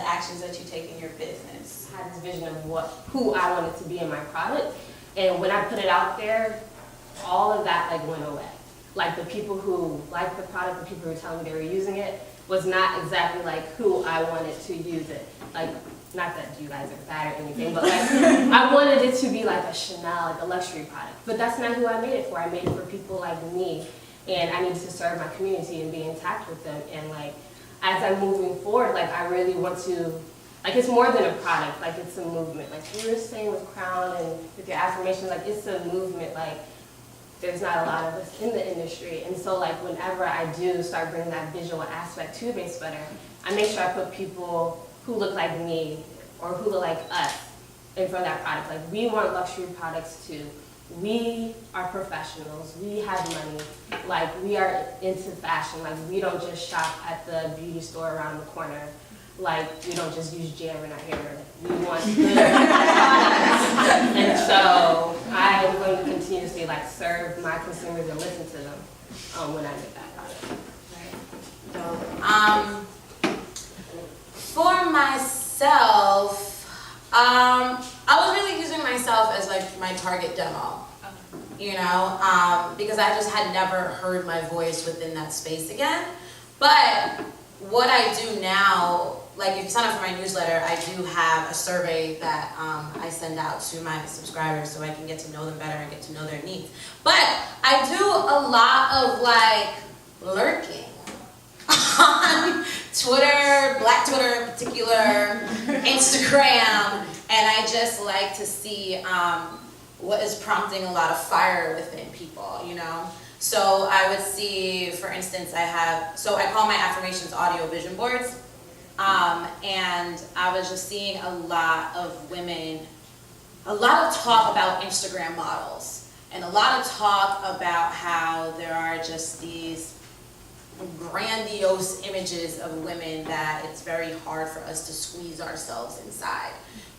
actions that you take in your business? I had this vision of who I wanted to be in my product, and when I put it out there, all of that like went away. Like the people who liked the product, the people who were telling me they were using it, was not exactly like who I wanted to use it. Like, not that you guys are bad or anything, but like I wanted it to be like a Chanel, like a luxury product. But that's not who I made it for. I made it for people like me, and I needed to serve my community and be intact with them. And like, as I'm moving forward, like I really want to, like it's more than a product, like it's a movement. Like you were saying with Crown and with your affirmations, like it's a movement. Like there's not a lot of us in the industry. And so like whenever I do start bringing that visual aspect to Base Butter, I make sure I put people who look like me or who look like us in front of that product. Like we want luxury products too. We are professionals, we have money, like we are into fashion, like we don't just shop at the beauty store around the corner, like we don't just use jam in our hair, we want good products. And so I'm going to continuously like serve my consumers and listen to them when I make that product. Dope. For myself, I was really using myself as like my target demo, you know, because I just had never heard my voice within that space again. But what I do now, like if you sign up for my newsletter, I do have a survey that I send out to my subscribers so I can get to know them better and get to know their needs. But I do a lot of like lurking on Twitter, Black Twitter in particular, Instagram, and I just like to see what is prompting a lot of fire within people, you know? So I would see, for instance, I call my affirmations audio vision boards, and I was just seeing a lot of women, a lot of talk about Instagram models, and a lot of talk about how there are just these grandiose images of women that it's very hard for us to squeeze ourselves inside,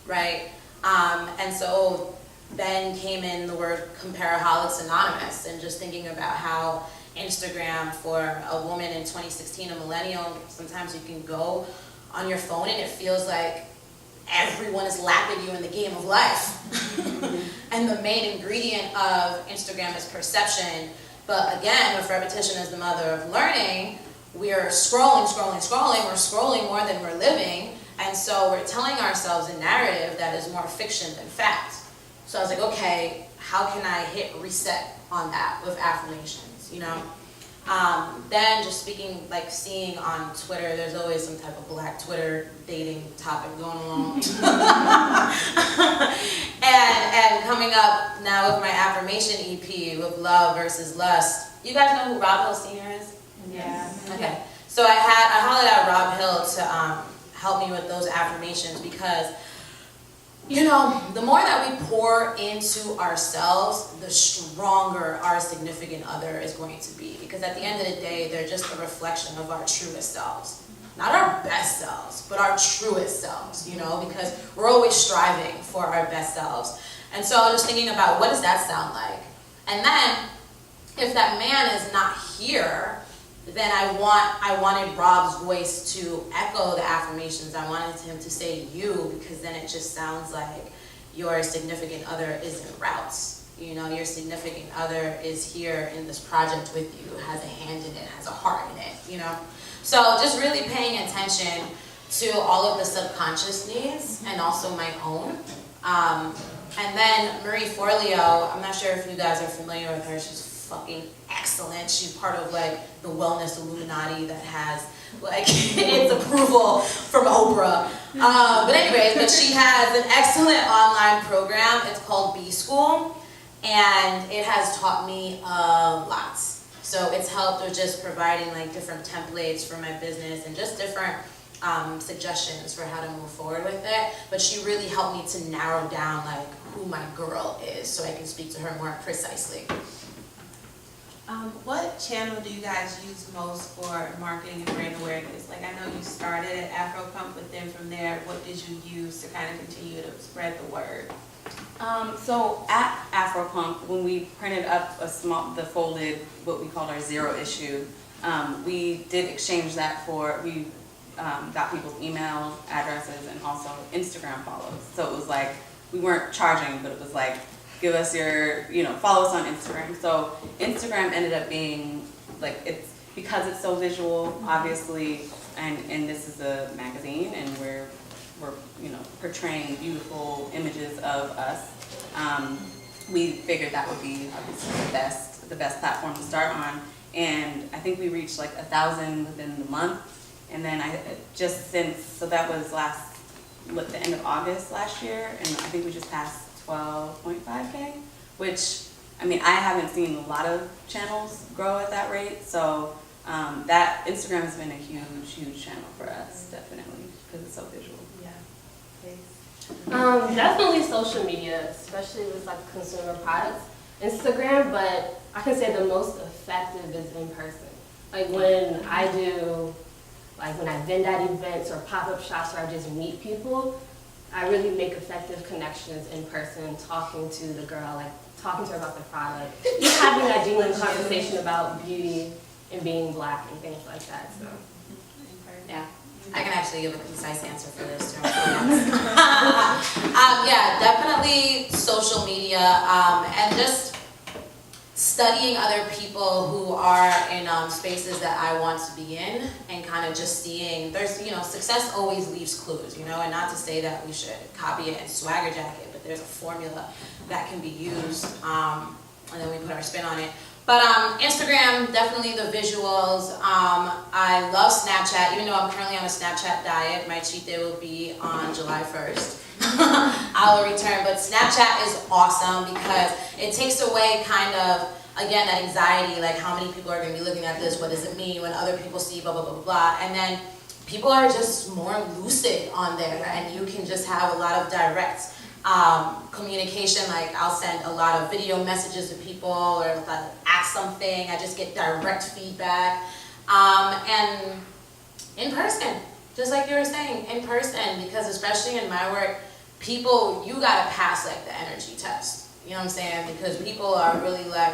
right? And so then came in the word Comparaholics Anonymous, and just thinking about how Instagram for a woman in 2016, a millennial, sometimes you can go on your phone and it feels like everyone is lapping you in the game of life. And the main ingredient of Instagram is perception. But again, with repetition is the mother of learning, we're scrolling. We're scrolling more than we're living. And so we're telling ourselves a narrative that is more fiction than fact. So I was like, okay, how can I hit reset on that with affirmations, you know? Then just speaking, like seeing on Twitter, there's always some type of Black Twitter dating topic going along. and coming up now with my affirmation EP with Love versus Lust. You guys know who Rob Hill Sr. is? Yeah. Okay. So I hollered out Rob Hill to help me with those affirmations because, you know, the more that we pour into ourselves, the stronger our significant other is going to be. Because at the end of the day, they're just a reflection of our truest selves. Not our best selves, but our truest selves, you know, because we're always striving for our best selves. And so I was just thinking about what does that sound like? And then, if that man is not here, then I wanted Rob's voice to echo the affirmations. I wanted him to say you, because then it just sounds like your significant other is en route. You know, your significant other is here in this project with you, has a hand in it, has a heart in it, you know? So just really paying attention to all of the subconscious needs and also my own. And then Marie Forleo, I'm not sure if you guys are familiar with her, she's fucking excellent. She's part of like the wellness Illuminati that has like its approval from Oprah. But anyways, but she has an excellent online program. It's called B School, and it has taught me a lot. So it's helped with just providing like different templates for my business and just different suggestions for how to move forward with it. But she really helped me to narrow down like who my girl is so I can speak to her more precisely. What channel do you guys use most for marketing and brand awareness? Like I know you started at Afro Pump, but then from there, what did you use to kind of continue to spread the word? So at Afro Pump, when we printed up the folded, what we called our 0 issue, we did exchange that for, we got people's email addresses and also Instagram follows. So it was like, we weren't charging, but it was like, give us your, follow us on Instagram. So Instagram ended up being like, it's because it's so visual, obviously, and this is a magazine, and we're portraying beautiful images of us. We figured that would be obviously the best platform to start on, and I think we reached like 1,000 within the month, and then so that was the end of August last year, and I think we just passed 12.5K, which, I mean, I haven't seen a lot of channels grow at that rate, so that Instagram has been a huge channel for us, definitely, because it's so visual. Yeah, please. Definitely social media, especially with like consumer products. Instagram, but I can say the most effective is in person. Like when I vend at events or pop-up shops where I just meet people, I really make effective connections in person, talking to the girl, like talking to her about the product, just having that genuine conversation about beauty and being Black and things like that. So, Yeah. I can actually give a concise answer for this too. Yeah, definitely social media, and just studying other people who are in spaces that I want to be in, and kind of just seeing, there's, success always leaves clues, and not to say that we should copy it and swagger jack it, but there's a formula that can be used, and then we put our spin on it. But Instagram, definitely the visuals. I love Snapchat, even though I'm currently on a Snapchat diet. My cheat day will be on July 1st. I will return, but Snapchat is awesome because it takes away kind of, again, that anxiety, like how many people are going to be looking at this, what does it mean when other people see blah, blah, blah, blah. And then people are just more lucid on there, and you can just have a lot of direct communication. Like I'll send a lot of video messages to people, or if I ask something, I just get direct feedback. And in person, just like you were saying, in person, because especially in my work, people, you gotta pass like the energy test. You know what I'm saying? Because people are really like,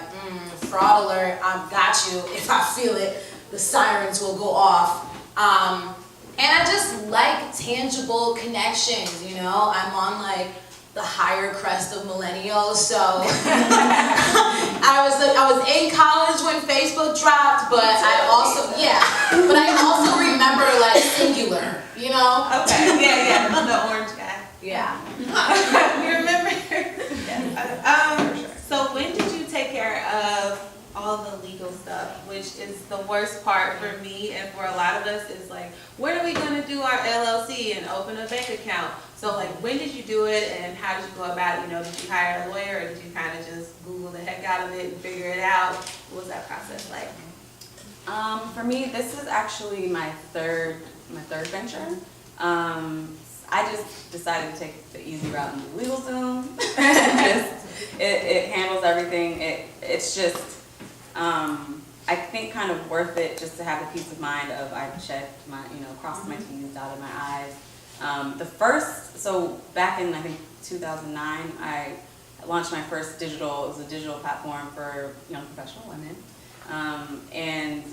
fraud alert, I've got you. If I feel it, the sirens will go off. And I just like tangible connections, I'm on like the higher crest of millennials, so I was in college when Facebook dropped, but I also remember like singular, Okay, yeah, the orange guy. Yeah. You remember? Yes. So when did you take care of all the legal stuff, which is the worst part for me and for a lot of us, is like, when are we going to do our LLC and open a bank account? So like, when did you do it, and how did you go about it? Did you hire a lawyer, or did you kind of just Google the heck out of it and figure it out? What was that process like? For me, this is actually my third venture. I just decided to take the easy route and do LegalZoom. It handles everything. It's just, I think, kind of worth it just to have the peace of mind of I checked my, crossed my T's, dotted my I's. So back in, I think, 2009, I launched my first it was a digital platform for young professional women. And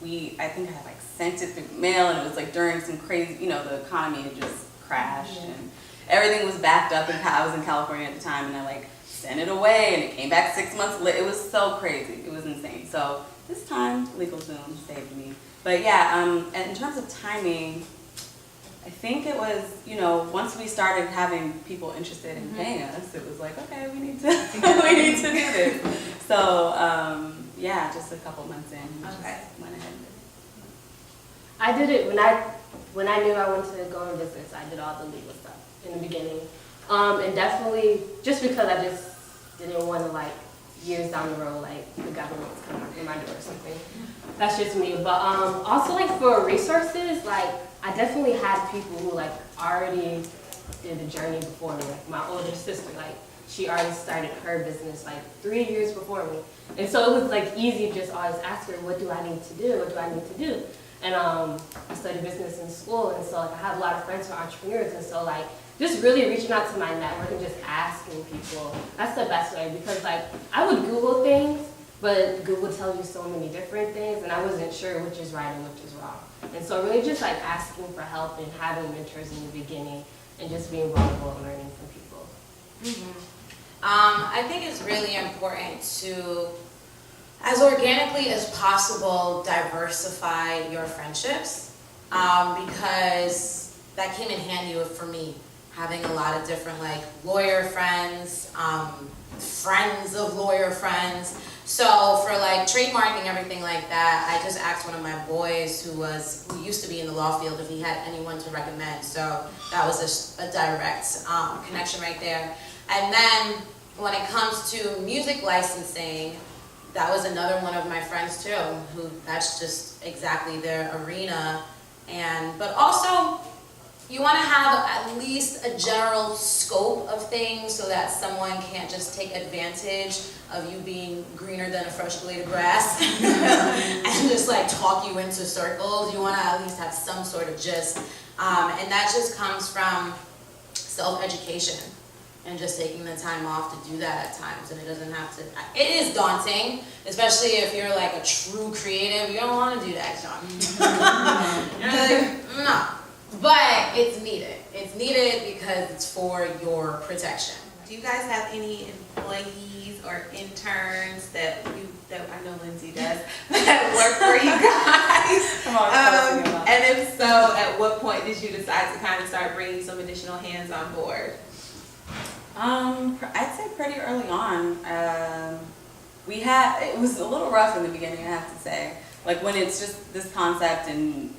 I think I had sent it through mail, and it was during some crazy, the economy had just crashed, and everything was backed up, and I was in California at the time, and I sent it away, and it came back 6 months later. It was so crazy. It was insane. So this time, LegalZoom saved me. But yeah, and in terms of timing, I think it was, once we started having people interested in paying us, it was like, okay, we need to do this. So yeah, just a couple months in, we just went ahead and did it. I did it when I knew I wanted to go in business. I did all the legal stuff in the beginning, and definitely just because I just didn't want to years down the road, the government's coming in my door or something. That's just me. But also for resources, I definitely had people who already did the journey before me. My older sister, she already started her business 3 years before me. And so it was easy to just always ask her, what do I need to do? What do I need to do? And I studied business in school, and so I have a lot of friends who are entrepreneurs, and so just really reaching out to my network and just asking people, that's the best way, because I would Google things, but Google tells you so many different things, and I wasn't sure which is right and which is wrong. And so really just like asking for help and having mentors in the beginning and just being vulnerable and learning from people. I think it's really important to, as organically as possible, diversify your friendships, because that came in handy for me, having a lot of different like lawyer friends, friends of lawyer friends. So for like trademarking, everything like that, I just asked one of my boys who used to be in the law field if he had anyone to recommend. So that was a direct connection right there. And then when it comes to music licensing, that was another one of my friends too, who that's just exactly their arena. But also, you want to have at least a general scope of things so that someone can't just take advantage of you being greener than a fresh blade of grass and just like talk you into circles. You want to at least have some sort of gist. And that just comes from self-education and just taking the time off to do that at times. And it doesn't have to, it is daunting, especially if you're like a true creative. You don't want to do that, John. You're like, no. But it's needed. It's needed because it's for your protection. Do you guys have any employees or interns that I know Lindsay does, that work for you guys? Come on, and if so, at what point did you decide to kind of start bringing some additional hands on board? I'd say pretty early on. It was a little rough in the beginning, I have to say. Like when it's just this concept and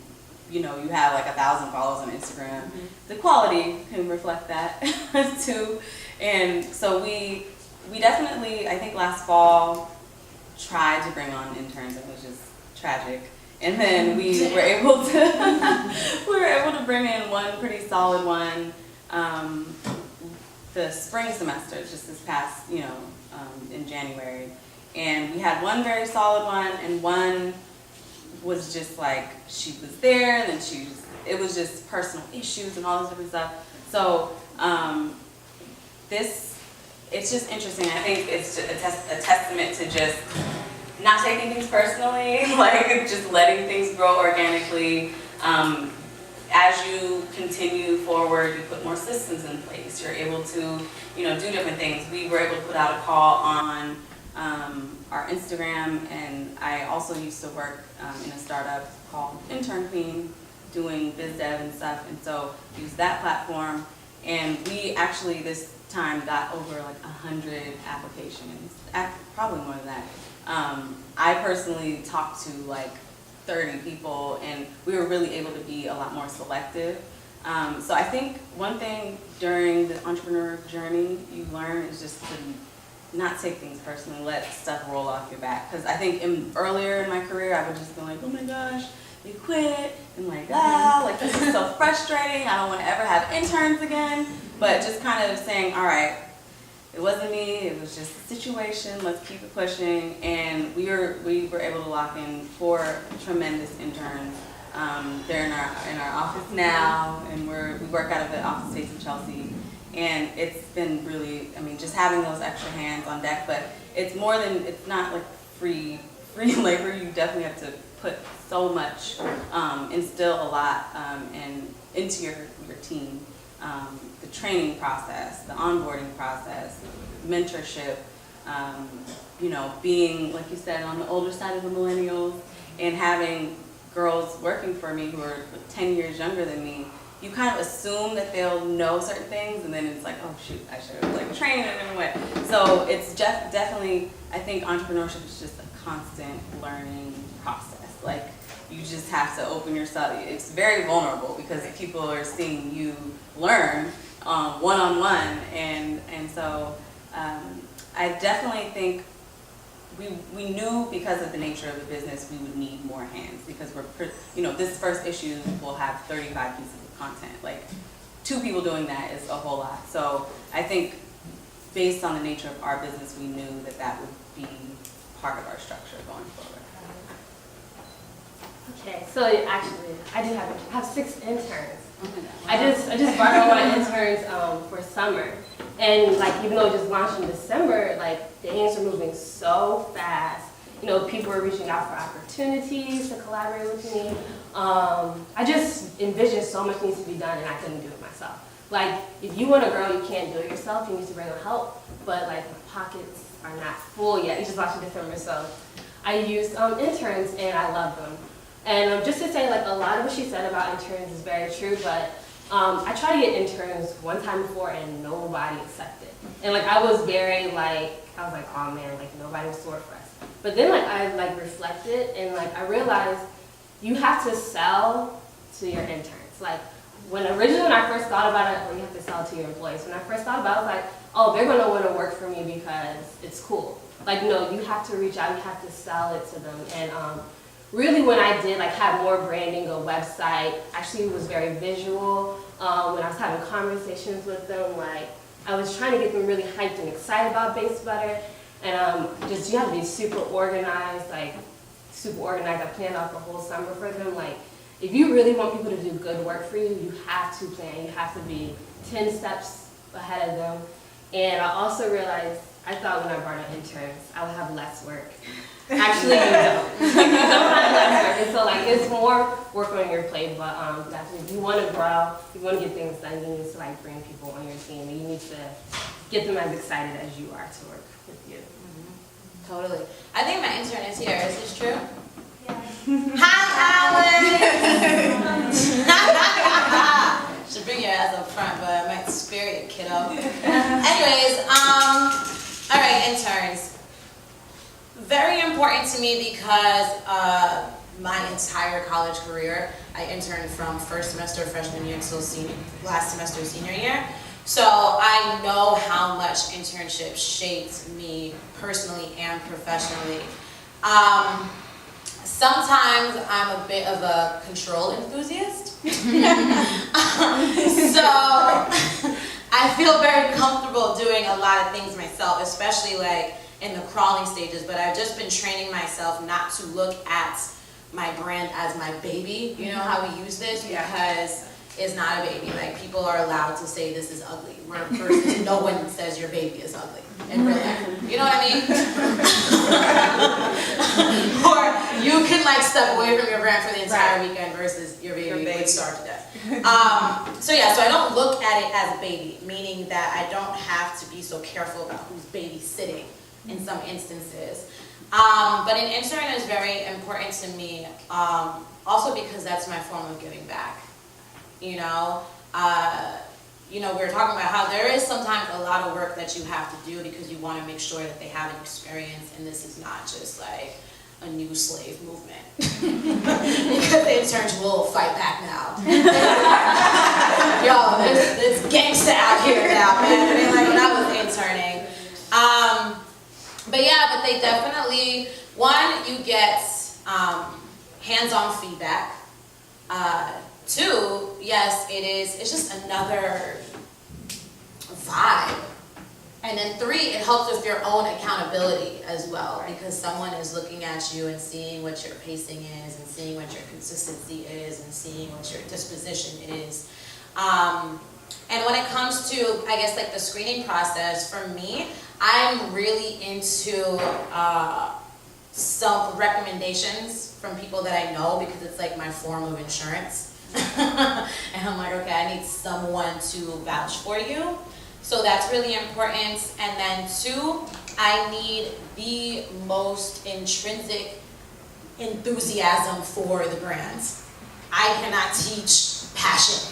you have like 1,000 followers on Instagram, the quality can reflect that too. And so we definitely, I think last fall, tried to bring on interns, and it was just tragic. And then we were able to bring in one pretty solid one the spring semester, just this past, in January. And we had one very solid one, and one was just like, she was there, and then it was just personal issues and all this different stuff. So it's just interesting. I think it's just a testament to just not taking things personally, like just letting things grow organically. As you continue forward, you put more systems in place. You're able to, do different things. We were able to put out a call on our Instagram, and I also used to work in a startup called Intern Queen, doing biz dev and stuff, and so used that platform. And we actually this time got over like 100 applications, probably more than that. I personally talked to like 30 people, and we were really able to be a lot more selective. So I think one thing during the entrepreneur journey you learn is just to not take things personally, let stuff roll off your back. Because I think earlier in my career, I would just be like, oh my gosh, they quit, and like, like this is so frustrating, I don't want to ever have interns again. But just kind of saying, all right, it wasn't me, it was just a situation, let's keep it pushing. And we were able to lock in 4 tremendous interns. They're in our office now, and we work out of the office space in Chelsea. And it's been really, just having those extra hands on deck, but it's not like free labor. You definitely have to put so much, instill a lot into your team. The training process, the onboarding process, mentorship, being, like you said, on the older side of the millennials, and having girls working for me who are 10 years younger than me. You kind of assume that they'll know certain things, and then it's like, oh shoot, I should have trained in a different way. So it's just definitely, I think entrepreneurship is just a constant learning process. Like, you just have to open yourself. It's very vulnerable because people are seeing you learn one-on-one, and so I definitely think we knew because of the nature of the business we would need more hands, because this first issue will have 35 pieces of content. Like 2 people doing that is a whole lot. So I think based on the nature of our business, we knew that would be part of our structure going forward. Okay, so actually, I do have 6 interns. I just brought on my interns for summer, and like even though it just launched in December, like things are moving so fast. You know, people were reaching out for opportunities to collaborate with me. I just envisioned so much needs to be done and I couldn't do it myself. Like, if you want to grow, you can't do it yourself, you need to bring on help, but like my pockets are not full yet. You just watch the film yourself. I used interns and I love them. And just to say, like, a lot of what she said about interns is very true, but I tried to get interns one time before and nobody accepted. And like, I was very like, I was like, oh man, like nobody was sore for us. But then like, I like reflected and like, I realized you have to sell to your interns. Like, when I first thought about it, well, you have to sell to your employees. When I first thought about it, I was like, oh, they're gonna wanna work for me because it's cool. Like, no, you have to reach out, you have to sell it to them. And really when I did like have more branding, a website, actually it was very visual. When I was having conversations with them, like I was trying to get them really hyped and excited about Base Butter. And just, you have to be super organized, like super organized. I planned out the whole summer for them. Like, if you really want people to do good work for you, you have to plan. You have to be 10 steps ahead of them. And I also realized, I thought when I brought in interns, I would have less work. Actually, you don't. You don't have less work. And so like, it's more work on your plate, but definitely if you want to grow, if you want to get things done, you need to like bring people on your team and you need to get them as excited as you are to work with you. Mm-hmm. Totally. I think my intern is here. Is this true? Hi, Alex! Should bring your ass up front, but I might scare you, kiddo. Anyways, all right, interns. Very important to me because my entire college career, I interned from first semester freshman year until last semester senior year. So I know how much internship shaped me personally and professionally. Sometimes I'm a bit of a control enthusiast. So I feel very comfortable doing a lot of things myself, especially like in the crawling stages, but I've just been training myself not to look at my brand as my baby. You know how we use this? Because it's not a baby. Like, people are allowed to say this is ugly, versus no one says your baby is ugly in real life. You know what I mean? Or you can like step away from your brand for the entire weekend versus your baby would starve to death. So yeah, so I don't look at it as a baby, meaning that I don't have to be so careful about who's babysitting in some instances. But an intern is very important to me, also because that's my form of giving back. You know, we were talking about how there is sometimes a lot of work that you have to do because you want to make sure that they have an experience, and this is not just like a new slave movement. Because interns will fight back now. Yo, it's gangsta out here now, man. I mean, like when I was interning. But they definitely, one, you get hands-on feedback. Two, yes, it's just another vibe. And then three, it helps with your own accountability as well, because someone is looking at you and seeing what your pacing is, and seeing what your consistency is, and seeing what your disposition is. And when it comes to, I guess, like the screening process, for me, I'm really into some recommendations from people that I know, because it's like my form of insurance. And I'm like, okay, I need someone to vouch for you. So that's really important. And then two, I need the most intrinsic enthusiasm for the brand. I cannot teach passion.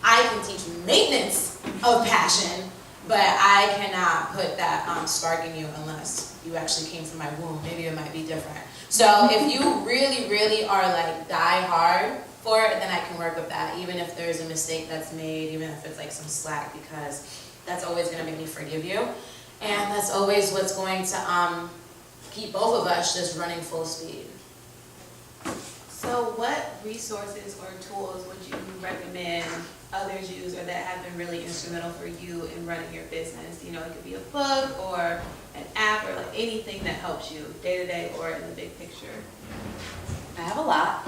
I can teach maintenance of passion, but I cannot put that spark in you unless you actually came from my womb. Maybe it might be different. So if you really, really are like die hard for it, then I can work with that, even if there's a mistake that's made, even if it's like some slack, because that's always going to make me forgive you. And that's always what's going to keep both of us just running full speed. So what resources or tools would you recommend others use, or that have been really instrumental for you in running your business? You know, it could be a book or an app, or like anything that helps you day to day or in the big picture. I have a lot.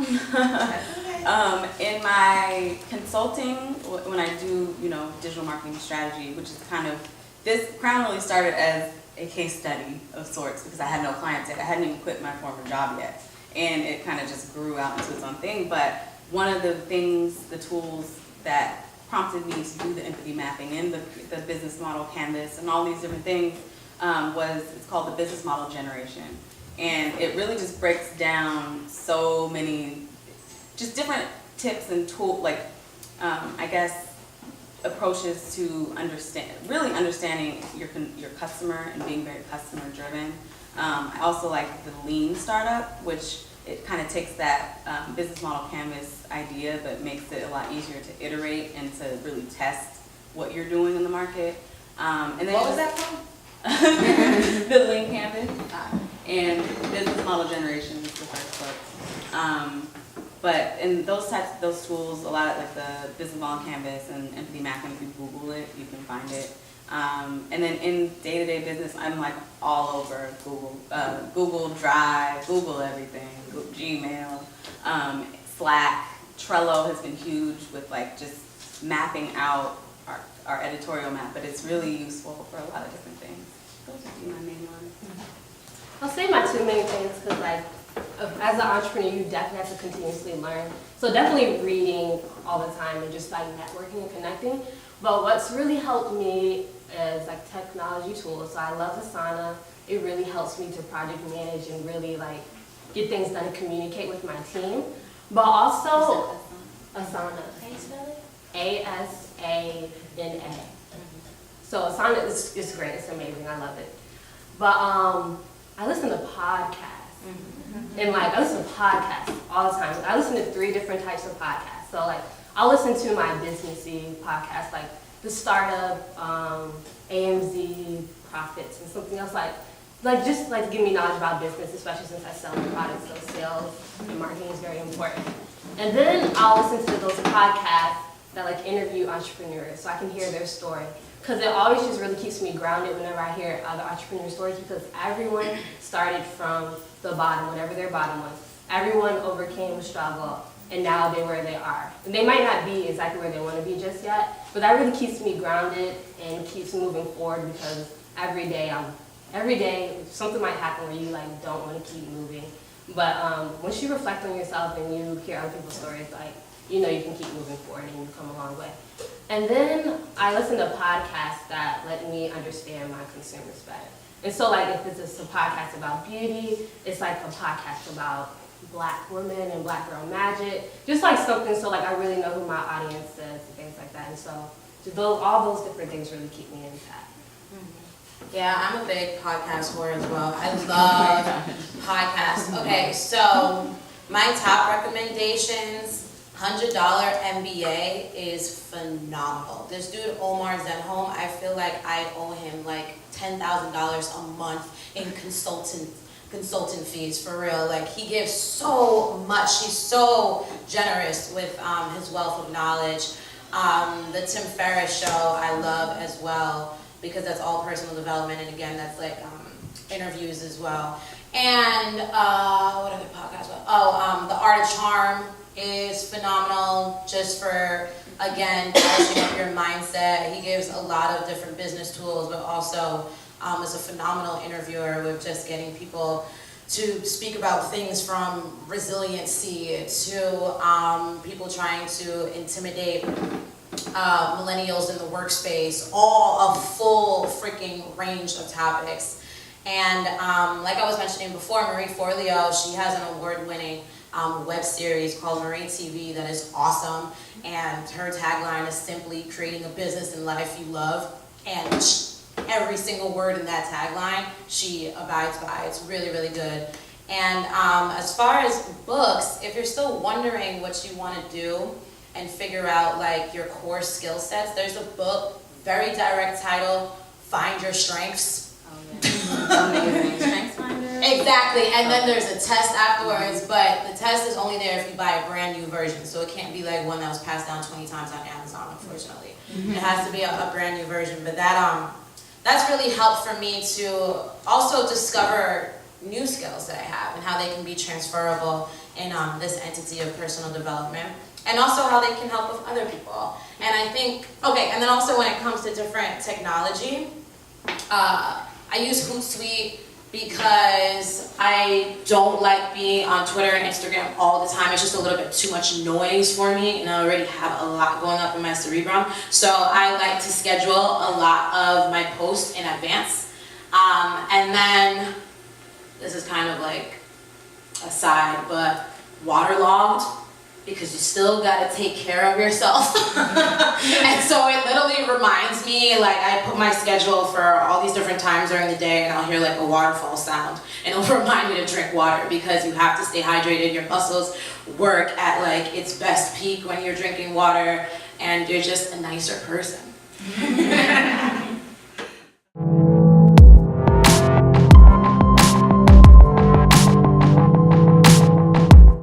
In my consulting, when I do, digital marketing strategy, which is kind of, this Crown really started as a case study of sorts because I had no clients yet. I hadn't even quit my former job yet. And it kind of just grew out into its own thing. But one of the things, the tools that prompted me to do the empathy mapping and the business model canvas and all these different things it's called the business model generation. And it really just breaks down so many, just different tips and tools, like, I guess, approaches to really understanding your customer and being very customer driven. I also like the lean startup, which it kind of takes that business model canvas idea, but makes it a lot easier to iterate and to really test what you're doing in the market. And then What was that called? The lean canvas and business model generation is the first book. But in those tools, a lot of like the business model canvas and empathy mapping, if you Google it, you can find it. And then in day-to-day business, I'm like all over Google, Google Drive, Google everything, Google Gmail, Slack. Trello has been huge with like just mapping out our editorial map, but it's really useful for a lot of different things. Those would be my main ones. I'll say my two main things because, like, as an entrepreneur, you definitely have to continuously learn. So definitely reading all the time and just like networking and connecting. But what's really helped me is like technology tools. So I love Asana. It really helps me to project manage and really like get things done and communicate with my team. But also Asana. How you spell it? ASANA. So Asana is great. It's amazing. I love it. But I listen to podcasts. And like I listen to podcasts all the time. I listen to 3 different types of podcasts. So like I'll listen to my businessy podcast, like the startup, AMZ, profits, and something else like just like to give me knowledge about business, especially since I sell the products. So sales and marketing is very important. And then I'll listen to those podcasts that like interview entrepreneurs, so I can hear their story. Because it always just really keeps me grounded whenever I hear other entrepreneur stories, because everyone started from the bottom, whatever their bottom was. Everyone overcame a struggle, and now they're where they are. And they might not be exactly where they want to be just yet, but that really keeps me grounded and keeps me moving forward, because every day something might happen where you like don't want to keep moving. But once you reflect on yourself and you hear other people's stories, like you know you can keep moving forward and you come a long way. And then I listen to podcasts that let me understand my consumers better. And so like if it's a podcast about beauty, it's like a podcast about Black women and Black girl magic. Just like something so like I really know who my audience is and things like that. And so all those different things really keep me intact. Yeah, I'm a big podcast whore as well. I love podcasts. Okay, so my top recommendations, $100 MBA is phenomenal. This dude, Omar Zenhom, I feel like I owe him like $10,000 a month in consultant fees, for real. Like he gives so much. He's so generous with his wealth of knowledge. The Tim Ferriss show I love as well, because that's all personal development, and again, that's like interviews as well. And what other podcast? The Art of Charm is phenomenal, just for, again, polishing up your mindset. He gives a lot of different business tools, but also is a phenomenal interviewer with just getting people to speak about things from resiliency to people trying to intimidate millennials in the workspace, all a full freaking range of topics. And like I was mentioning before, Marie Forleo, she has an award-winning web series called Marie TV that is awesome, and her tagline is simply creating a business and life you love, and every single word in that tagline she abides by. It's really, really good. And as far as books, if you're still wondering what you want to do and figure out like your core skill sets, there's a book, very direct title, Find Your Strengths. Strengths Finder? Exactly, and then there's a test afterwards, but the test is only there if you buy a brand new version, so it can't be like one that was passed down 20 times on Amazon, unfortunately. It has to be a brand new version, but that's really helped for me to also discover new skills that I have and how they can be transferable in this entity of personal development, and also how they can help with other people. And I think, okay, and then also when it comes to different technology, I I use Hootsuite because I don't like being on Twitter and Instagram all the time. It's just a little bit too much noise for me, and I already have a lot going up in my cerebrum. So I like to schedule a lot of my posts in advance. And then, this is kind of like a side, but waterlogged, because you still gotta take care of yourself. And so it literally reminds me, like I put my schedule for all these different times during the day, and I'll hear like a waterfall sound, and it'll remind me to drink water, because you have to stay hydrated. Your muscles work at like its best peak when you're drinking water, and you're just a nicer person.